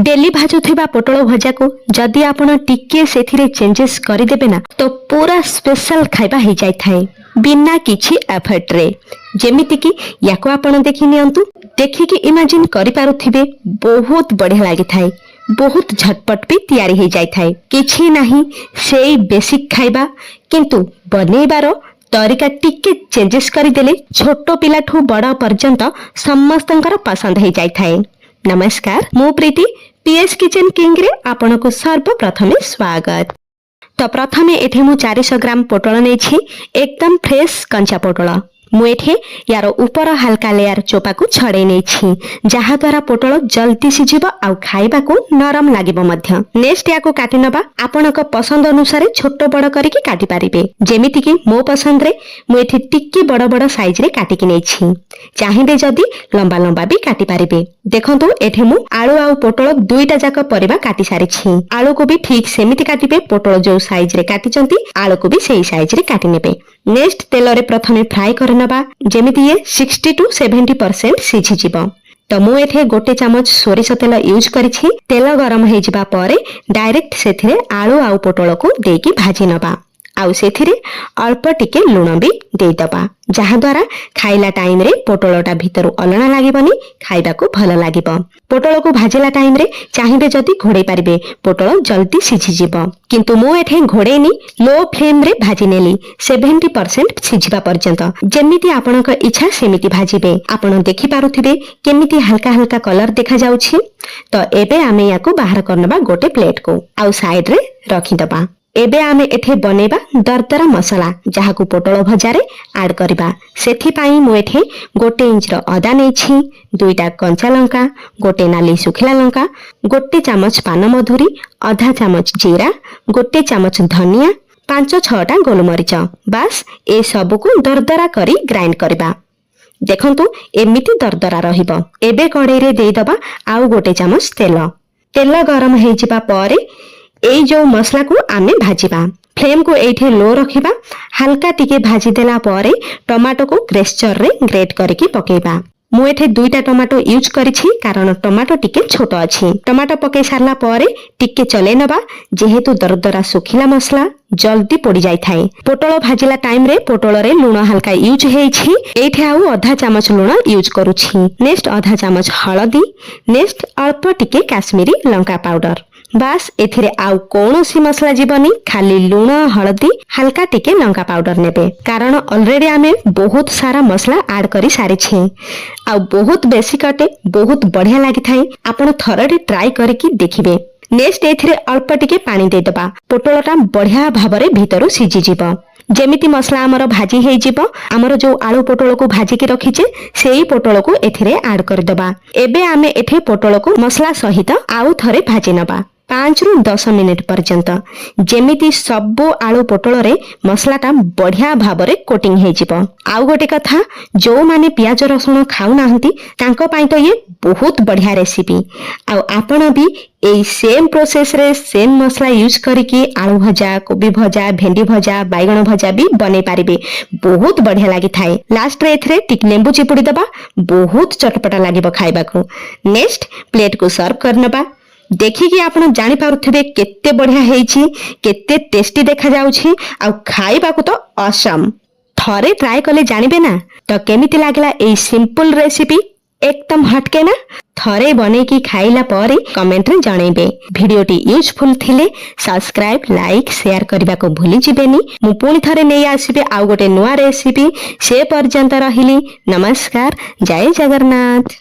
Daily भाजुथिबा पोटल भजा को जदि आपण टिके सेथिरे चेंजेस करदेबे ना तो पूरा स्पेशल खाइबा हो जाय थाए बिना किछि एफर्ट रे। जेमिति कि याको आपण देखि नियंतु, देखिकी इमेजिन करि पारुथिबे बहुत बढ़िया लागि थाए, बहुत झटपट भी तैयारी हो जाय थाए। किछि नाही सेई बेसिक खाइबा, किंतु बनेबार तरीका टिके चेंजेस करदेले छोट पिलाठू बड़ पर्यंत समस्तंकर पसंद हो जाय थाए। नमस्कार, मु प्रीति पीएस किचन किंग रे आपनको सर्वप्रथमे स्वागत। तो प्रथमे एठे मु 400 ग्राम पोटल नेछि, एकदम फ्रेश कंचा पोटल। मु एठे यार ऊपर हल्का लेयर चोपा को छड़े नेछि, जहा द्वारा पोटल जल्दी सिझिबो आ खाइबा को नरम लागिबो मध्य। नेक्स्ट याको काटि नबा, आपनक पसंद अनुसार छोट बड़ करिकि काटि पारिबे। जेमिति कि मो पसंद रे मु एठे टिक्की बड़ बड़ साइज रे काटि कि नेछि, चाहिबे जदी लंबा लंबा भी काटि पारिबे। देखंतु एठे मु आलू आ पोटल दुईटा जाक परिबा काटि सारिछि। आलू को भी ठीक सेमिति काटिबे, पोटल जो साइज रे काटिचंती आलू को भी सेही साइज रे काटि नेबे। नेक्स्ट तेल रे प्रथमे फ्राई करनबा, जेमिति ये 60 to 70% सिझि जिवो। तो मु एठे गोटे चामच सोरिष तेल यूज करिछि। तेल गरम हे जिबा परे डायरेक्ट सेथिरे आलू आ पोटल को देकी भाजी नबा, आउ सेथिरे अल्प टिके लुण भी देई दबा, जहा द्वारा खाइला टाइम रे पोटलटा भितरु अलणा लागिबनी, खाइबा को भलो लागिबो। पोटल को भाजिला टाइम रे चाहिबे जदी घोड़े पारिबे, पोटल जल्दी सिझि जिवो। किंतु मु एठे घोड़ेनी लो फ्लेम रे भाजी नेली 70% सिझिबा पर्यंत। जेमिति आपनक इच्छा सेमिति भाजिबे। आपण देखि पारुथिबे केमिति हल्का हल्का कलर देखा जाउछि। तो एबे आमे याको बाहर करनबा गोटे प्लेट को, आउ साइड रे रखि दबा। एबे आमे एठे बनेबा दरदरा मसला, जहाकू पोटल भजारे ऐड करबा। सेथि पाई मु एठे गोटे इंच रो अदा नेछि, दुईटा कंचा लंका, गोटे नाली सुखिला लंका, गोटे चामच पान मधुरी, आधा चामच जीरा, गोटे चामच धनिया, 5-6टा गोलमरिच। बास ए सब को दरदरा करी ग्राइंड करबा। देखंतु एमिति दरदरा रहिबो। एबे कड़ाई रे देई दबा आउ गोटे चामच तेल। तेल गरम हे जिबा परे एई जो मसला को आमे भाजिबा। फ्लेम को एठे लो रखिबा। हल्का टिके भाजी देला परे टमाटो को ग्रेस्चर रे ग्रेट करके पकेबा। मु एठे दुईटा टमाटो यूज करिछि, कारण टमाटो टिके छोट अछि। टमाटो पके सारला परे टिके चले नबा, जेहेतु दरदरा सुखिला मसला जल्दी पड़ी जाय थाए। पोटल भाजिला टाइम रे पोटल रे लूण हल्का यूज हेछि, एठे आउ आधा चामच लूण यूज करूछि। नेक्स्ट आधा चामच हळदी, नेक्स्ट अल्प टिके काश्मीरी लंका पाउडर। बास एथिरे आउ कोनोसी मसला जीवनी, खाली लूण हळदी हल्का टिके लंका पाउडर नेबे, कारण ऑलरेडी आमे बहुत सारा मसला ऐड करी सारिछि। आउ बहुत बेसी कटे बहुत बढ़िया लागि थाए। आपण थरडे ट्राई करके देखिबे। नेक्स्ट एथिरे अल्प टिके पानी दे दबा, पोटलटा बढ़िया भाबरे भीतरु सिझि जिवो। जेमिति मसला हमर भाजी हे जिवो, हमर जो आलू पोटल को भाजी के रखिचे सेही पोटल को एथिरे ऐड कर दबा। एबे आमे एठे पोटल को मसला सहित आउ थरे भाजी नबा 5 ରୁ 10 मिनिट पर्यंत, जेमिति सबो आलू पोटल रे मसलाटा बढ़िया भाबरे कोटिंग हे जिवो। आउ गोटे कथा, जो माने प्याज रसुण खाउ नाहंती तांको पाई तो ये बहुत बढ़िया रेसिपी। आउ आपण भी एई सेम प्रोसेस रे सेम मसला यूज करिकि आलू भजा, कोबी भजा, भेंडी भजा, बैगण भजा भी बने पारिबे। बहुत बढ़िया लागि थाए। लास्ट रे एथरे टिक लेंबू चिपुड़ी दबा, बहुत चटपटा लागिबो खाइबा को। नेक्स्ट प्लेट को सर्व करनबा। देखिकी आपण जानि पारुथिबे केते बढ़िया हेछि, केते टेस्टी देखा जाउछि, आ खाइबा को तो ऑसम। थरे ट्राई कले जानिबे ना तो केमिति लागला एई सिंपल रेसिपी, एकदम हटके ना। थरे बने की खाइला परे कमेंट रे जणैबे। वीडियोटी यूजफुल थिले सब्सक्राइब, लाइक, शेयर करबा को भूली जिबेनी। मु पुनी थरे नै आसीबे आउ गोटे नुवा रेसिपी। से पर्यंत रहिली। नमस्कार, जय जगन्नाथ।